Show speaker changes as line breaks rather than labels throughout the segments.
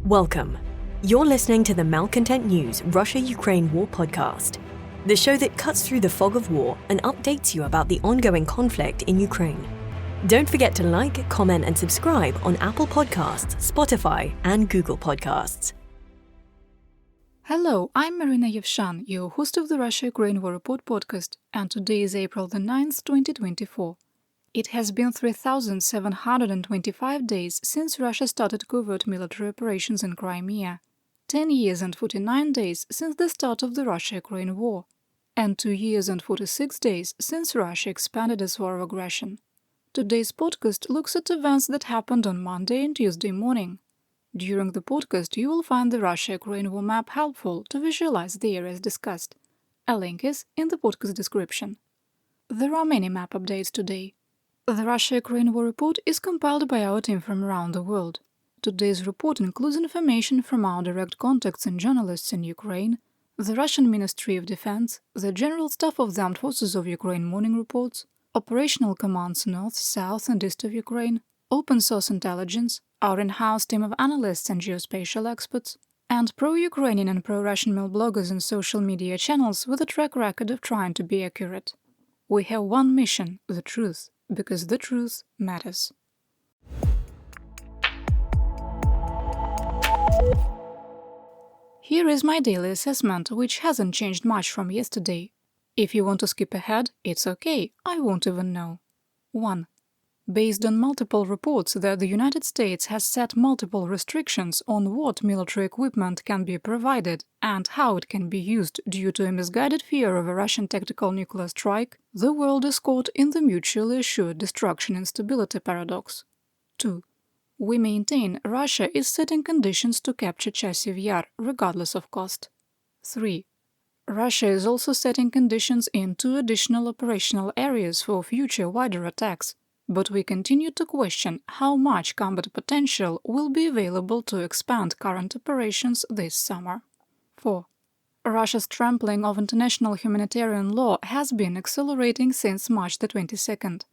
Welcome. You're listening to the Malcontent News Russia-Ukraine War podcast, the show that cuts through the fog of war and updates you about the ongoing conflict in Ukraine. Don't forget to like, comment, and subscribe on Apple Podcasts, Spotify, and Google Podcasts.
Hello, I'm Marina Yevshan, your host of the Russia-Ukraine War Report podcast, and today is April the 9th, 2024. It has been 3,725 days since Russia started covert military operations in Crimea, 10 years and 49 days since the start of the Russia-Ukraine war, and 2 years and 46 days since Russia expanded its war of aggression. Today's podcast looks at events that happened on Monday and Tuesday morning. During the podcast, you will find the Russia-Ukraine war map helpful to visualize the areas discussed. A link is in the podcast description. There are many map updates today. The Russia-Ukraine War Report is compiled by our team from around the world. Today's report includes information from our direct contacts and journalists in Ukraine, the Russian Ministry of Defense, the General Staff of the Armed Forces of Ukraine morning reports, operational commands north, south and east of Ukraine, open source intelligence, our in-house team of analysts and geospatial experts, and pro-Ukrainian and pro-Russian male bloggers and social media channels with a track record of trying to be accurate. We have one mission, the truth, because the truth matters. Here is my daily assessment, which hasn't changed much from yesterday. If you want to skip ahead, it's okay, I won't even know. 1. Based on multiple reports that the United States has set multiple restrictions on what military equipment can be provided and how it can be used due to a misguided fear of a Russian tactical nuclear strike, the world is caught in the mutually assured destruction instability paradox. 2. We maintain Russia is setting conditions to capture Chasiv Yar, regardless of cost. 3. Russia is also setting conditions in 2 additional operational areas for future wider attacks, but we continue to question how much combat potential will be available to expand current operations this summer. 4. Russia's trampling of international humanitarian law has been accelerating since March the 22nd.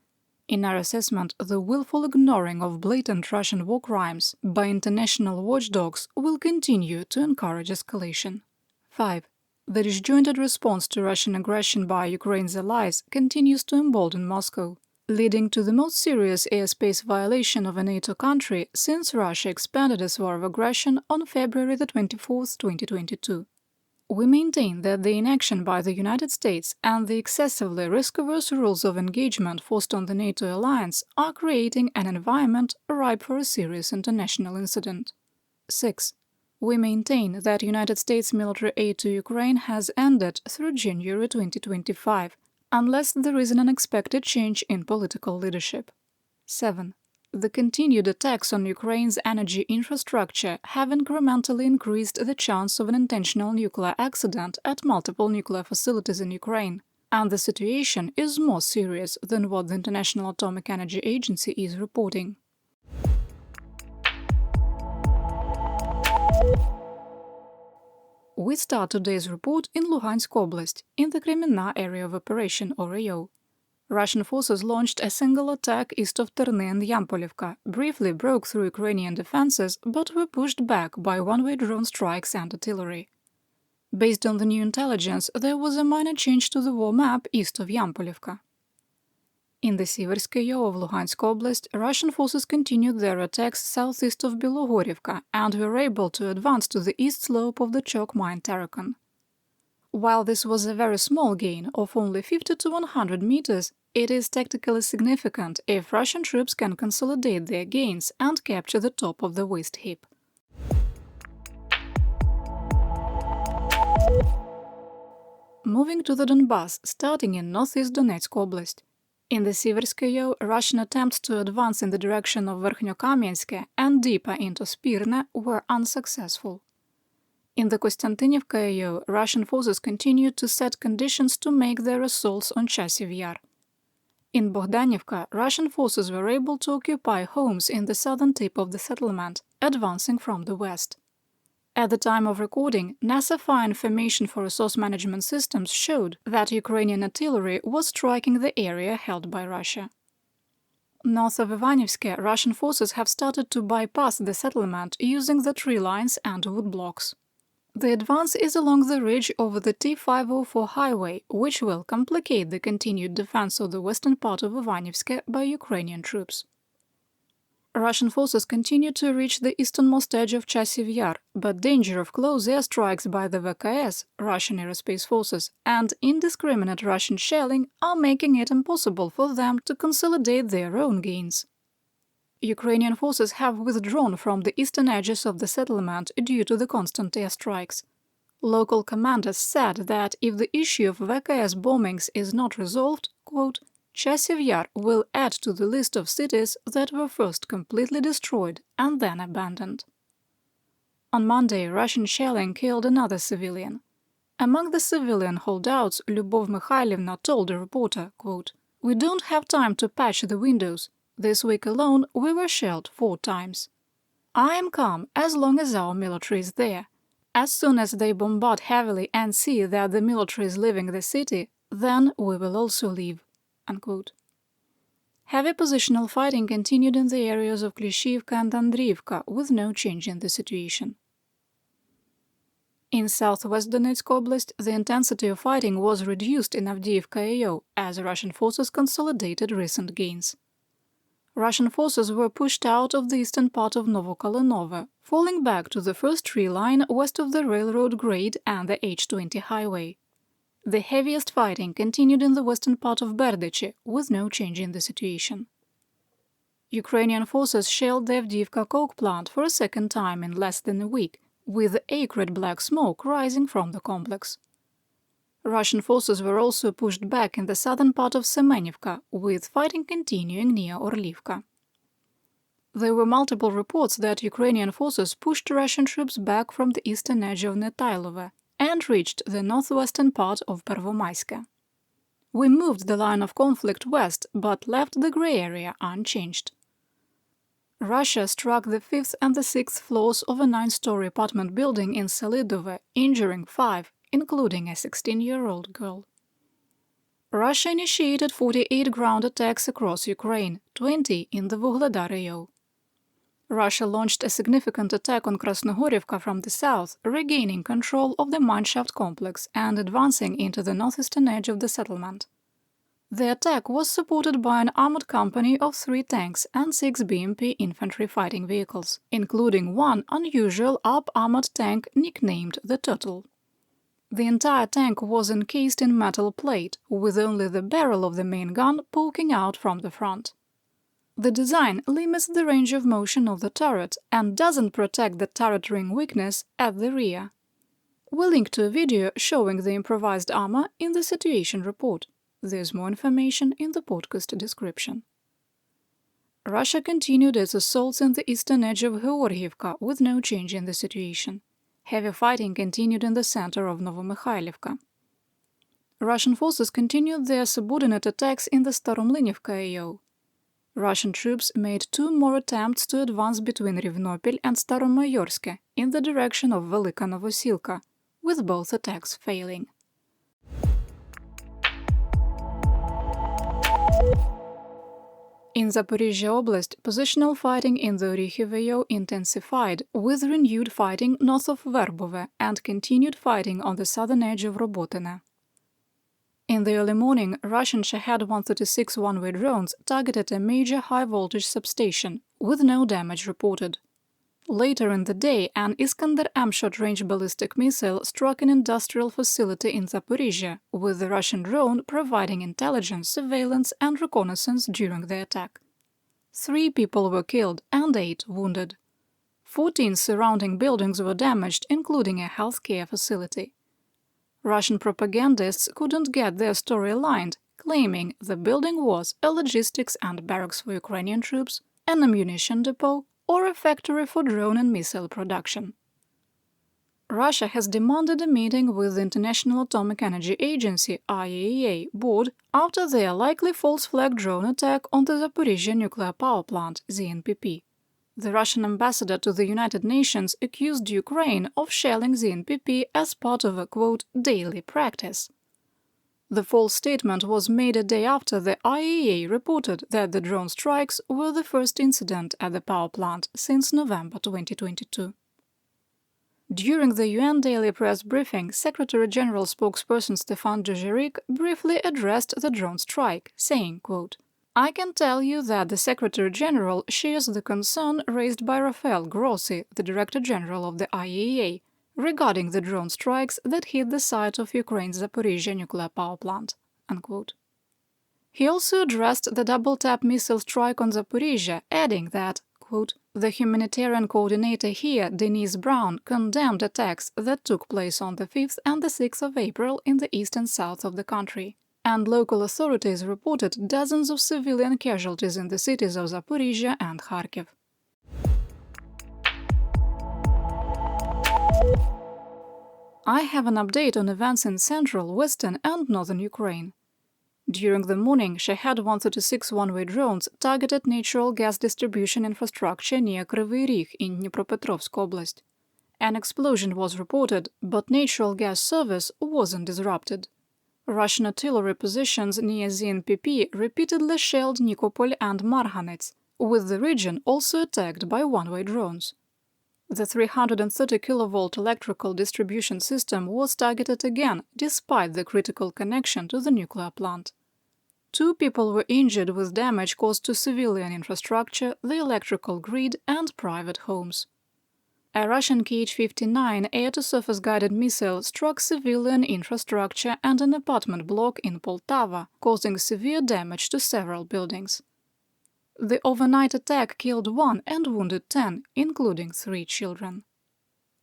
In our assessment, the willful ignoring of blatant Russian war crimes by international watchdogs will continue to encourage escalation. 5. The disjointed response to Russian aggression by Ukraine's allies continues to embolden Moscow, leading to the most serious airspace violation of a NATO country since Russia expanded its war of aggression on February the 24th, 2022. We maintain that the inaction by the United States and the excessively risk-averse rules of engagement forced on the NATO alliance are creating an environment ripe for a serious international incident. 6. We maintain that United States military aid to Ukraine has ended through January 2025, unless there is an unexpected change in political leadership. 7. The continued attacks on Ukraine's energy infrastructure have incrementally increased the chance of an intentional nuclear accident at multiple nuclear facilities in Ukraine, and the situation is more serious than what the International Atomic Energy Agency is reporting. We start today's report in Luhansk Oblast, in the Kremenna area of operation (AO). Russian forces launched a single attack east of Terny and Yampolivka, briefly broke through Ukrainian defenses, but were pushed back by one-way drone strikes and artillery. Based on the new intelligence, there was a minor change to the war map east of Yampolivka. In the Siverskoye of Luhansk Oblast, Russian forces continued their attacks southeast of Bilogorivka and were able to advance to the east slope of the choke mine Tarakon. While this was a very small gain of only 50 to 100 meters, it is tactically significant if Russian troops can consolidate their gains and capture the top of the waste heap. Moving to the Donbass, starting in northeast Donetsk Oblast. In the Siverskoye, Russian attempts to advance in the direction of Verkhnyokamyansk and deeper into Spirne were unsuccessful. In the Kostantinivka AO, Russian forces continued to set conditions to make their assaults on Chasiv Yar. In Bogdanivka, Russian forces were able to occupy homes in the southern tip of the settlement, advancing from the west. At the time of recording, NASA fire information for resource management systems showed that Ukrainian artillery was striking the area held by Russia. North of Ivanivske, Russian forces have started to bypass the settlement using the tree lines and woodblocks. The advance is along the ridge over the T-504 highway, which will complicate the continued defense of the western part of Ivanivske by Ukrainian troops. Russian forces continue to reach the easternmost edge of Chasiv Yar, but danger of close airstrikes by the VKS, Russian Aerospace Forces, and indiscriminate Russian shelling are making it impossible for them to consolidate their own gains. Ukrainian forces have withdrawn from the eastern edges of the settlement due to the constant airstrikes. Local commanders said that if the issue of VKS bombings is not resolved, quote, Chasiv Yar will add to the list of cities that were first completely destroyed and then abandoned. On Monday, Russian shelling killed another civilian. Among the civilian holdouts, Lyubov Mikhailivna told a reporter, quote, "We don't have time to patch the windows. This week alone we were shelled 4 times. I am calm as long as our military is there. As soon as they bombard heavily and see that the military is leaving the city, then we will also leave." Unquote. Heavy positional fighting continued in the areas of Klishivka and Andriivka with no change in the situation. In southwest Donetsk Oblast, the intensity of fighting was reduced in Avdiivka AO as Russian forces consolidated recent gains. Russian forces were pushed out of the eastern part of Novokalinovo, falling back to the first tree line west of the railroad grade and the H-20 highway. The heaviest fighting continued in the western part of Berdichi, with no change in the situation. Ukrainian forces shelled the Avdiivka coke plant for a second time in less than a week, with acrid black smoke rising from the complex. Russian forces were also pushed back in the southern part of Semenivka, with fighting continuing near Orlivka. There were multiple reports that Ukrainian forces pushed Russian troops back from the eastern edge of Netailova and reached the northwestern part of Pervomaiska. We moved the line of conflict west, but left the grey area unchanged. Russia struck the 5th and the 6th floors of a 9-story apartment building in Selidove, injuring 5, including a 16-year-old girl. Russia initiated 48 ground attacks across Ukraine, 20 in the Vuhledar AO. Russia launched a significant attack on Krasnohorivka from the south, regaining control of the mineshaft complex and advancing into the northeastern edge of the settlement. The attack was supported by an armored company of 3 tanks and 6 BMP infantry fighting vehicles, including one unusual up-armored tank nicknamed the Turtle. The entire tank was encased in metal plate, with only the barrel of the main gun poking out from the front. The design limits the range of motion of the turret and doesn't protect the turret ring weakness at the rear. We link to a video showing the improvised armor in the situation report. There's more information in the podcast description. Russia continued its assaults in the eastern edge of Georgievka with no change in the situation. Heavy fighting continued in the center of Novomikhailivka. Russian forces continued their subordinate attacks in the Staromlynivka AO. Russian troops made 2 more attempts to advance between Rivnopil and Staromayorske in the direction of Velika Novosilka, with both attacks failing. In Zaporizhzhia Oblast, positional fighting in the Orikhiv AO intensified, with renewed fighting north of Verbove and continued fighting on the southern edge of Robotine. In the early morning, Russian Shahed 136 one-way drones targeted a major high-voltage substation, with no damage reported. Later in the day, an Iskander-M short-range ballistic missile struck an industrial facility in Zaporizhzhia, with the Russian drone providing intelligence, surveillance and reconnaissance during the attack. 3 people were killed and 8 wounded. 14 surrounding buildings were damaged, including a healthcare facility. Russian propagandists couldn't get their story aligned, claiming the building was a logistics and barracks for Ukrainian troops, an ammunition depot, or a factory for drone and missile production. Russia has demanded a meeting with the International Atomic Energy Agency (IAEA) board after their likely false flag drone attack on the Zaporizhzhia nuclear power plant (ZNPP). The Russian ambassador to the United Nations accused Ukraine of shelling ZNPP as part of a, quote, daily practice. The false statement was made a day after the IAEA reported that the drone strikes were the first incident at the power plant since November 2022. During the UN daily press briefing, Secretary-General spokesperson Stefan Dujarric briefly addressed the drone strike, saying, quote, "I can tell you that the Secretary-General shares the concern raised by Rafael Grossi, the Director-General of the IAEA, regarding the drone strikes that hit the site of Ukraine's Zaporizhzhia nuclear power plant." Unquote. He also addressed the double-tap missile strike on Zaporizhzhia, adding that, quote, "The humanitarian coordinator here, Denise Brown, condemned attacks that took place on the 5th and the 6th of April in the east and south of the country, and local authorities reported dozens of civilian casualties in the cities of Zaporizhzhia and Kharkiv." I have an update on events in central, western and northern Ukraine. During the morning, Shahed 136 one-way drones targeted natural gas distribution infrastructure near Kryvyi Rih in Dnipropetrovsk Oblast. An explosion was reported, but natural gas service wasn't disrupted. Russian artillery positions near ZNPP repeatedly shelled Nikopol and Marhanets, with the region also attacked by one-way drones. The 330 kV electrical distribution system was targeted again, despite the critical connection to the nuclear plant. 2 people were injured with damage caused to civilian infrastructure, the electrical grid, and private homes. A Russian Kh-59 air-to-surface guided missile struck civilian infrastructure and an apartment block in Poltava, causing severe damage to several buildings. The overnight attack killed 1 and wounded 10, including 3 children.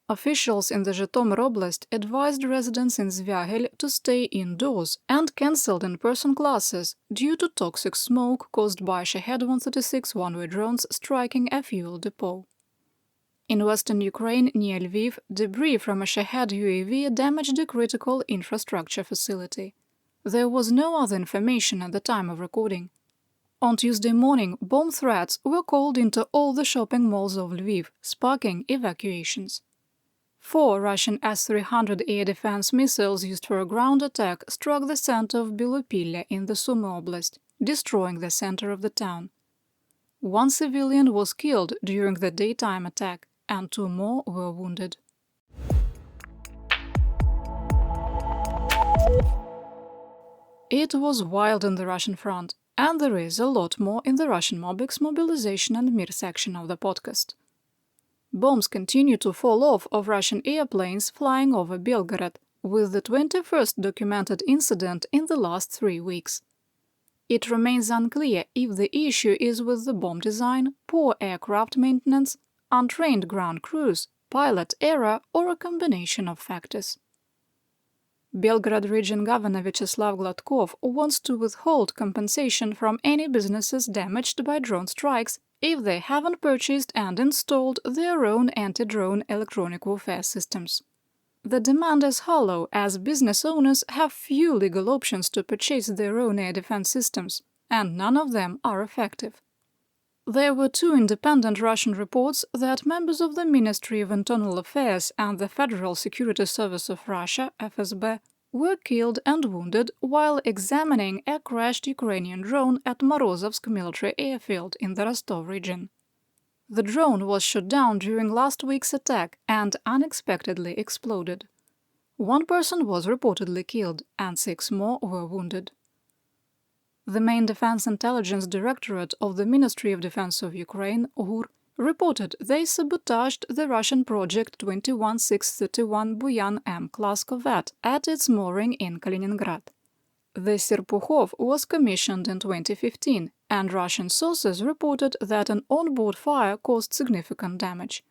Officials in the Zhytomyr Oblast advised residents in Zvyagel to stay indoors and cancelled in-person classes due to toxic smoke caused by Shahed 136 one-way drones striking a fuel depot. In western Ukraine, near Lviv, debris from a Shahed UAV damaged a critical infrastructure facility. There was no other information at the time of recording. On Tuesday morning, bomb threats were called into all the shopping malls of Lviv, sparking evacuations. 4 Russian S-300 air defense missiles used for a ground attack struck the center of Belopilya in the Sumy Oblast, destroying the center of the town. 1 civilian was killed during the daytime attack, and 2 more were wounded. It was wild on the Russian front. And there is a lot more in the Russian Mobiks, Mobilization and Mir section of the podcast. Bombs continue to fall off of Russian airplanes flying over Belgorod, with the 21st documented incident in the last 3 weeks. It remains unclear if the issue is with the bomb design, poor aircraft maintenance, untrained ground crews, pilot error, or a combination of factors. Belgorod region governor Vyacheslav Gladkov wants to withhold compensation from any businesses damaged by drone strikes if they haven't purchased and installed their own anti-drone electronic warfare systems. The demand is hollow, as business owners have few legal options to purchase their own air defense systems, and none of them are effective. There were 2 independent Russian reports that members of the Ministry of Internal Affairs and the Federal Security Service of Russia, FSB, were killed and wounded while examining a crashed Ukrainian drone at Morozovsk military airfield in the Rostov region. The drone was shot down during last week's attack and unexpectedly exploded. 1 person was reportedly killed and 6 more were wounded. The main Defense Intelligence Directorate of the Ministry of Defense of Ukraine, GUR, reported they sabotaged the Russian Project 21631 Buyan M-class corvette at its mooring in Kaliningrad. The Serpukhov was commissioned in 2015, and Russian sources reported that an onboard fire caused significant damage.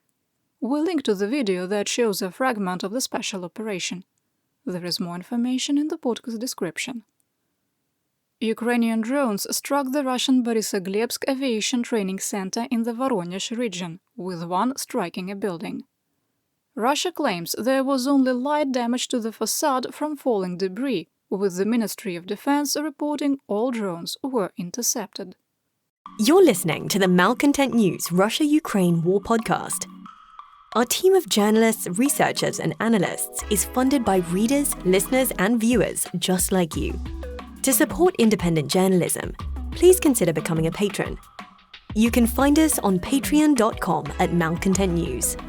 We link to the video that shows a fragment of the special operation. There is more information in the podcast description. Ukrainian drones struck the Russian Borysoglebsk Aviation Training Center in the Voronezh region, with 1 striking a building. Russia claims there was only light damage to the facade from falling debris, with the Ministry of Defense reporting all drones were intercepted.
You're listening to the Malcontent News Russia-Ukraine War podcast. Our team of journalists, researchers, and analysts is funded by readers, listeners, and viewers just like you. To support independent journalism, please consider becoming a patron. You can find us on patreon.com/malcontentnews.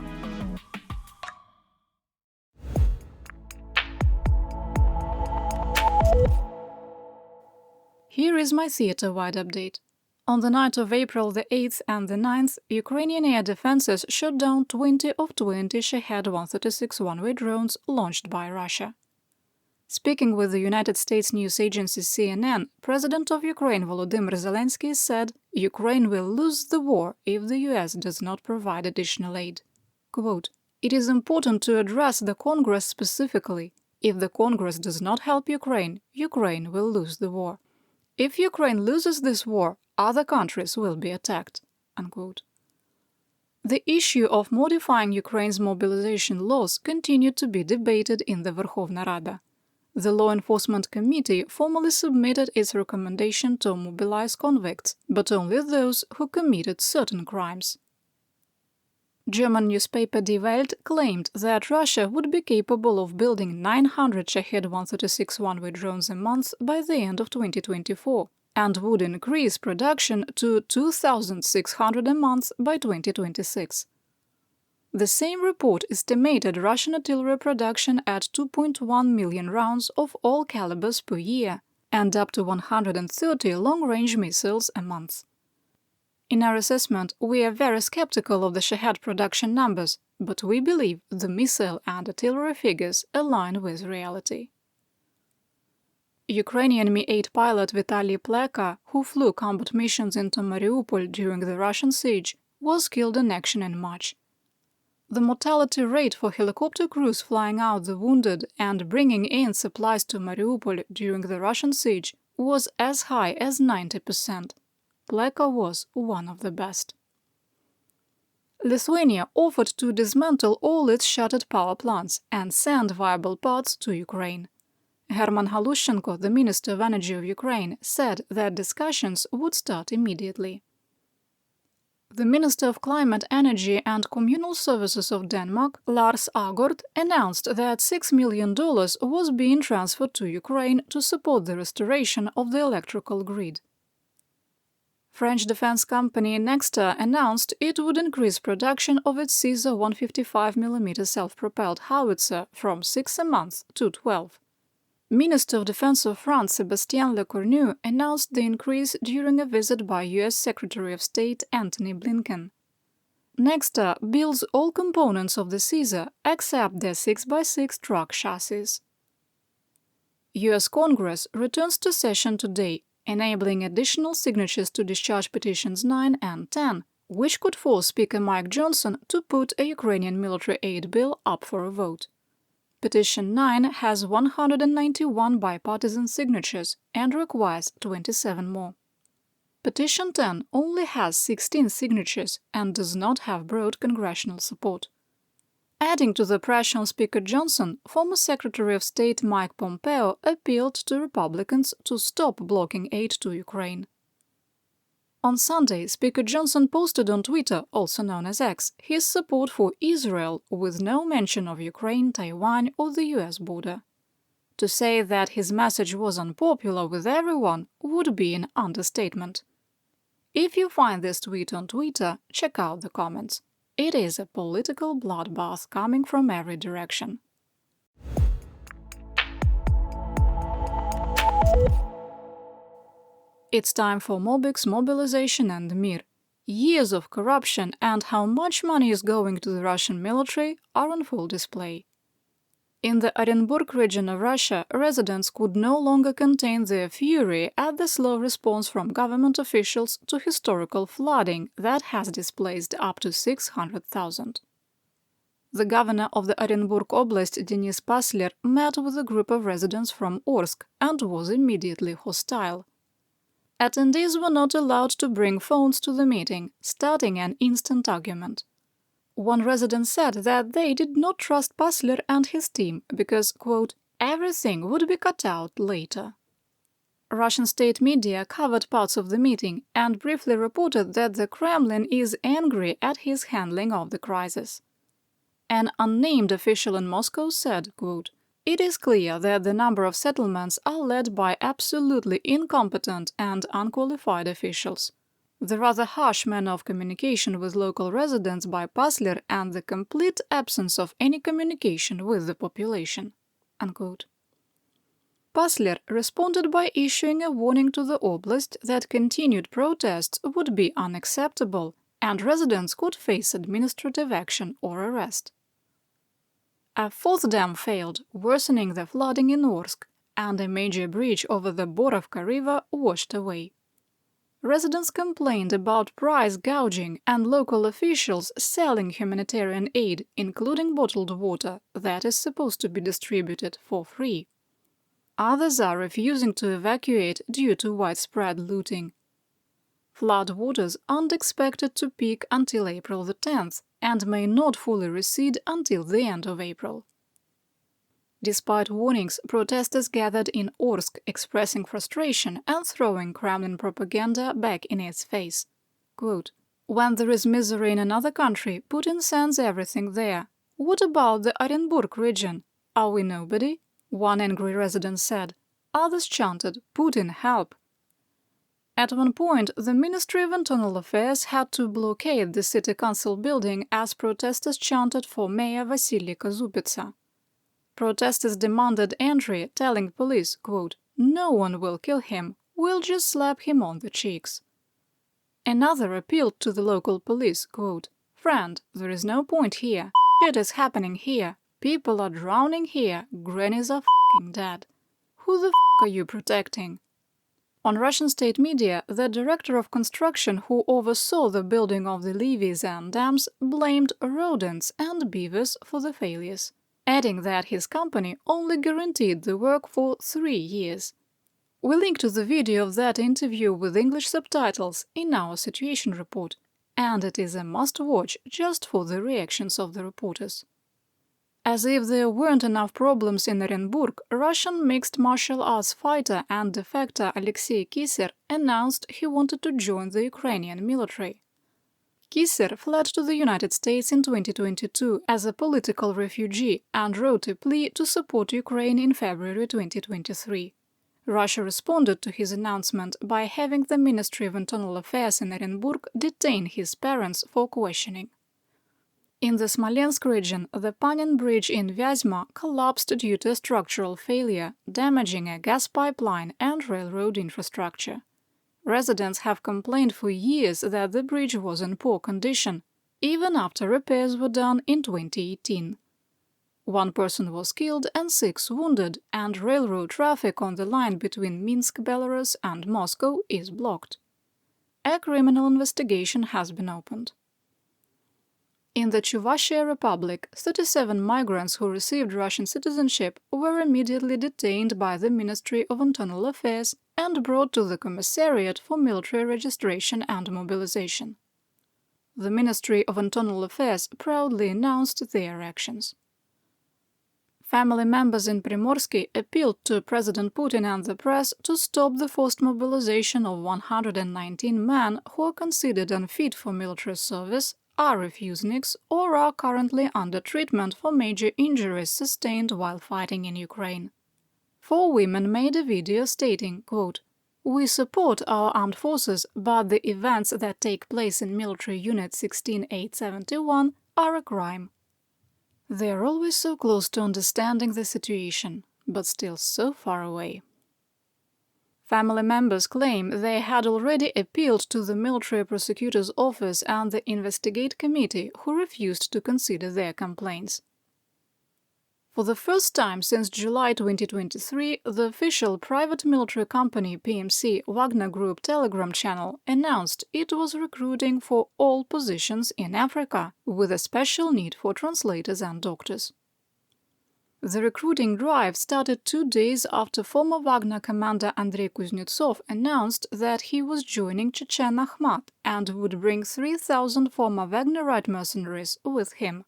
Here is my theater-wide update. On the night of April the 8th and the 9th, Ukrainian air defenses shot down 20 of 20 Shahed-136 one-way drones launched by Russia. Speaking with the United States news agency CNN, President of Ukraine Volodymyr Zelensky said Ukraine will lose the war if the US does not provide additional aid. Quote, "It is important to address the Congress specifically. If the Congress does not help Ukraine, Ukraine will lose the war. If Ukraine loses this war, other countries will be attacked." Unquote. The issue of modifying Ukraine's mobilization laws continued to be debated in the Verkhovna Rada. The Law Enforcement Committee formally submitted its recommendation to mobilize convicts, but only those who committed certain crimes. German newspaper Die Welt claimed that Russia would be capable of building 900 Shahed-136 one-way drones a month by the end of 2024 and would increase production to 2,600 a month by 2026. The same report estimated Russian artillery production at 2.1 million rounds of all calibers per year and up to 130 long-range missiles a month. In our assessment, we are very skeptical of the Shahed production numbers, but we believe the missile and artillery figures align with reality. Ukrainian Mi-8 pilot Vitaly Pleka, who flew combat missions into Mariupol during the Russian siege, was killed in action in March. The mortality rate for helicopter crews flying out the wounded and bringing in supplies to Mariupol during the Russian siege was as high as 90%. Pleka was one of the best. Lithuania offered to dismantle all its shuttered power plants and send viable parts to Ukraine. Herman Halushchenko, the Minister of Energy of Ukraine, said that discussions would start immediately. The Minister of Climate, Energy and Communal Services of Denmark, Lars Agort, announced that $6 million was being transferred to Ukraine to support the restoration of the electrical grid. French defense company Nexter announced it would increase production of its Caesar 155mm self-propelled howitzer from 6 a month to 12. Minister of Defense of France Sébastien Lecornu announced the increase during a visit by US Secretary of State Antony Blinken. Nexter builds all components of the Caesar except their 6x6 truck chassis. US Congress returns to session today, enabling additional signatures to discharge petitions 9 and 10, which could force Speaker Mike Johnson to put a Ukrainian military aid bill up for a vote. Petition 9 has 191 bipartisan signatures and requires 27 more. Petition 10 only has 16 signatures and does not have broad congressional support. Adding to the pressure on Speaker Johnson, former Secretary of State Mike Pompeo appealed to Republicans to stop blocking aid to Ukraine. On Sunday, Speaker Johnson posted on Twitter, also known as X, his support for Israel with no mention of Ukraine, Taiwan or the US border. To say that his message was unpopular with everyone would be an understatement. If you find this tweet on Twitter, check out the comments. It is a political bloodbath coming from every direction. It's time for Mobiks, Mobilization and Mir. Years of corruption and how much money is going to the Russian military are on full display. In the Orenburg region of Russia, residents could no longer contain their fury at the slow response from government officials to historical flooding that has displaced up to 600,000. The governor of the Orenburg Oblast, Denis Pasler, met with a group of residents from Orsk and was immediately hostile. Attendees were not allowed to bring phones to the meeting, starting an instant argument. One resident said that they did not trust Pasler and his team because, quote, everything would be cut out later. Russian state media covered parts of the meeting and briefly reported that the Kremlin is angry at his handling of the crisis. An unnamed official in Moscow said, quote, "It is clear that the number of settlements are led by absolutely incompetent and unqualified officials. The rather harsh manner of communication with local residents by Pasler and the complete absence of any communication with the population." Unquote. Pasler responded by issuing a warning to the oblast that continued protests would be unacceptable and residents could face administrative action or arrest. A fourth dam failed, worsening the flooding in Orsk, and a major bridge over the Borovka River washed away. Residents complained about price gouging and local officials selling humanitarian aid, including bottled water, that is supposed to be distributed for free. Others are refusing to evacuate due to widespread looting. Flood waters aren't expected to peak until April the 10th and may not fully recede until the end of April. Despite warnings, protesters gathered in Orsk expressing frustration and throwing Kremlin propaganda back in its face. Quote, "When there is misery in another country, Putin sends everything there. What about the Orenburg region? Are we nobody?" One angry resident said. Others chanted, "Putin, help!" At one point, the Ministry of Internal Affairs had to blockade the city council building as protesters chanted for Mayor Vasily Kozupitsa. Protesters demanded entry, telling police, quote, "No one will kill him, we'll just slap him on the cheeks." Another appealed to the local police, quote, "Friend, there is no point here. Shit is happening here. People are drowning here. Grannies are f***ing dead. Who the f*** are you protecting?" On Russian state media, the director of construction who oversaw the building of the levees and dams blamed rodents and beavers for the failures, adding that his company only guaranteed the work for 3 years. We link to the video of that interview with English subtitles in our situation report, and it is a must-watch just for the reactions of the reporters. As if there weren't enough problems in Orenburg, Russian mixed martial arts fighter and defector Alexei Kiser announced he wanted to join the Ukrainian military. Kiser fled to the United States in 2022 as a political refugee and wrote a plea to support Ukraine in February 2023. Russia responded to his announcement by having the Ministry of Internal Affairs in Orenburg detain his parents for questioning. In the Smolensk region, the Panin Bridge in Vyazma collapsed due to a structural failure, damaging a gas pipeline and railroad infrastructure. Residents have complained for years that the bridge was in poor condition, even after repairs were done in 2018. 1 person was killed and 6 wounded, and railroad traffic on the line between Minsk, Belarus and Moscow is blocked. A criminal investigation has been opened. In the Chuvashia Republic, 37 migrants who received Russian citizenship were immediately detained by the Ministry of Internal Affairs and brought to the Commissariat for Military Registration and Mobilization. The Ministry of Internal Affairs proudly announced their actions. Family members in Primorsky appealed to President Putin and the press to stop the forced mobilization of 119 men who are considered unfit for military service, are refuseniks, or are currently under treatment for major injuries sustained while fighting in Ukraine. 4 women made a video stating, quote, "We support our armed forces, but the events that take place in military unit 16871 are a crime." They are always so close to understanding the situation, but still so far away. Family members claim they had already appealed to the Military Prosecutor's Office and the Investigate Committee, who refused to consider their complaints. For the first time since July 2023, the official private military company PMC Wagner Group Telegram channel announced it was recruiting for all positions in Africa, with a special need for translators and doctors. The recruiting drive started 2 days after former Wagner commander Andrei Kuznetsov announced that he was joining Chechen Ahmad and would bring 3,000 former Wagnerite mercenaries with him.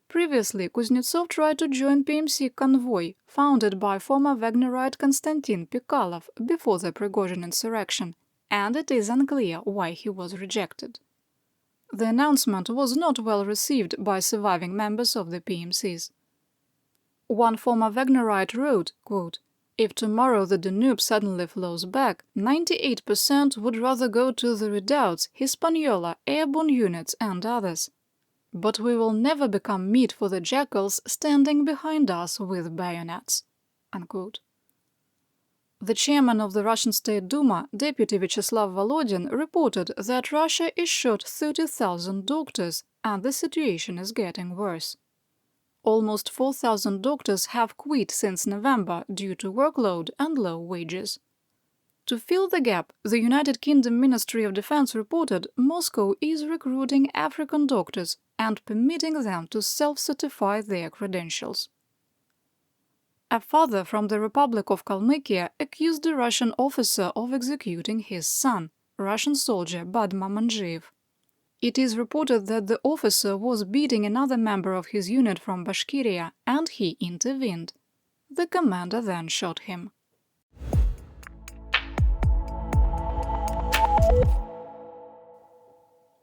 Previously, Kuznetsov tried to join PMC Convoy, founded by former Wagnerite Konstantin Pikalov before the Prigozhin insurrection, and it is unclear why he was rejected. The announcement was not well received by surviving members of the PMCs. One former Wagnerite wrote, quote, "If tomorrow the Danube suddenly flows back, 98% would rather go to the redoubts, Hispaniola, airborne units and others. But we will never become meat for the jackals standing behind us with bayonets." Unquote. The chairman of the Russian State Duma, Deputy Vyacheslav Volodin, reported that Russia is short 30,000 doctors and the situation is getting worse. Almost 4,000 doctors have quit since November due to workload and low wages. To fill the gap, the United Kingdom Ministry of Defense reported Moscow is recruiting African doctors and permitting them to self-certify their credentials. A father from the Republic of Kalmykia accused a Russian officer of executing his son, Russian soldier Badma Manjiev. It is reported that the officer was beating another member of his unit from Bashkiria and he intervened. The commander then shot him.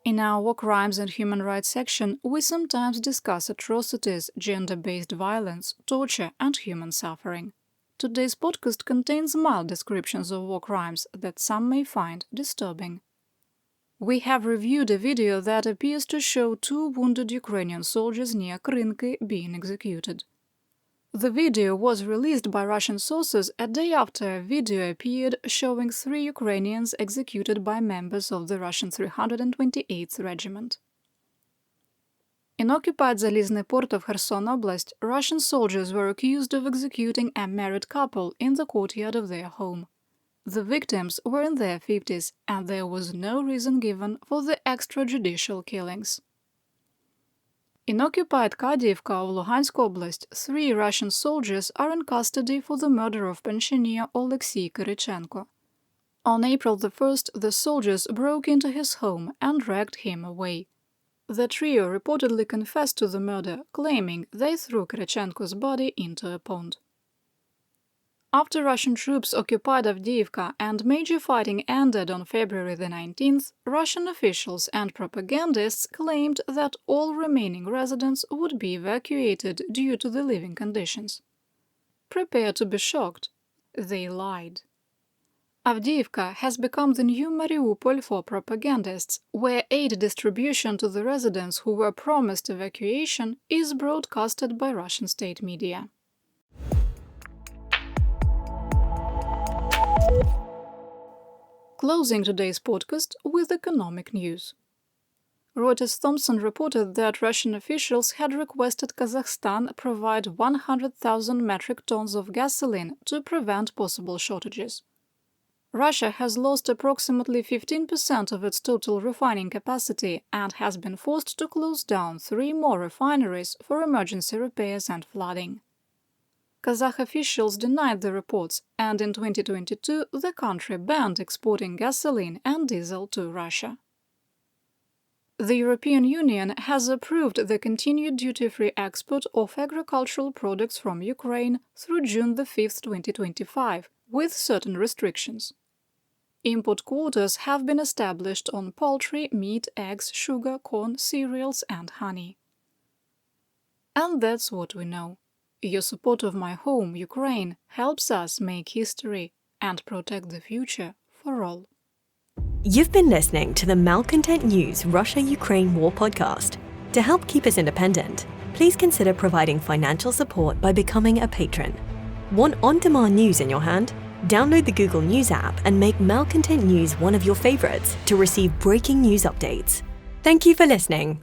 In our War Crimes and Human Rights section, we sometimes discuss atrocities, gender-based violence, torture and human suffering. Today's podcast contains mild descriptions of war crimes that some may find disturbing. We have reviewed a video that appears to show 2 wounded Ukrainian soldiers near Krynky being executed. The video was released by Russian sources a day after a video appeared showing 3 Ukrainians executed by members of the Russian 328th Regiment. In occupied Zalizny Port of Kherson Oblast, Russian soldiers were accused of executing a married couple in the courtyard of their home. The victims were in their 50s, and there was no reason given for the extrajudicial killings. In occupied Kadiivka of Luhansk Oblast, 3 Russian soldiers are in custody for the murder of pensioner Oleksiy Kirichenko. On April 1st, the soldiers broke into his home and dragged him away. The trio reportedly confessed to the murder, claiming they threw Kirichenko's body into a pond. After Russian troops occupied Avdiivka and major fighting ended on February 19th, Russian officials and propagandists claimed that all remaining residents would be evacuated due to the living conditions. Prepare to be shocked. They lied. Avdiivka has become the new Mariupol for propagandists, where aid distribution to the residents who were promised evacuation is broadcasted by Russian state media. Closing today's podcast with economic news. Reuters Thompson reported that Russian officials had requested Kazakhstan provide 100,000 metric tons of gasoline to prevent possible shortages. Russia has lost approximately 15% of its total refining capacity and has been forced to close down 3 more refineries for emergency repairs and flooding. Kazakh officials denied the reports, and in 2022 the country banned exporting gasoline and diesel to Russia. The European Union has approved the continued duty-free export of agricultural products from Ukraine through June 5, 2025, with certain restrictions. Import quotas have been established on poultry, meat, eggs, sugar, corn, cereals and honey. And that's what we know. Your support of my home, Ukraine, helps us make history and protect the future for all.
You've been listening to the Malcontent News Russia-Ukraine War podcast. To help keep us independent, please consider providing financial support by becoming a patron. Want on-demand news in your hand? Download the Google News app and make Malcontent News one of your favorites to receive breaking news updates. Thank you for listening.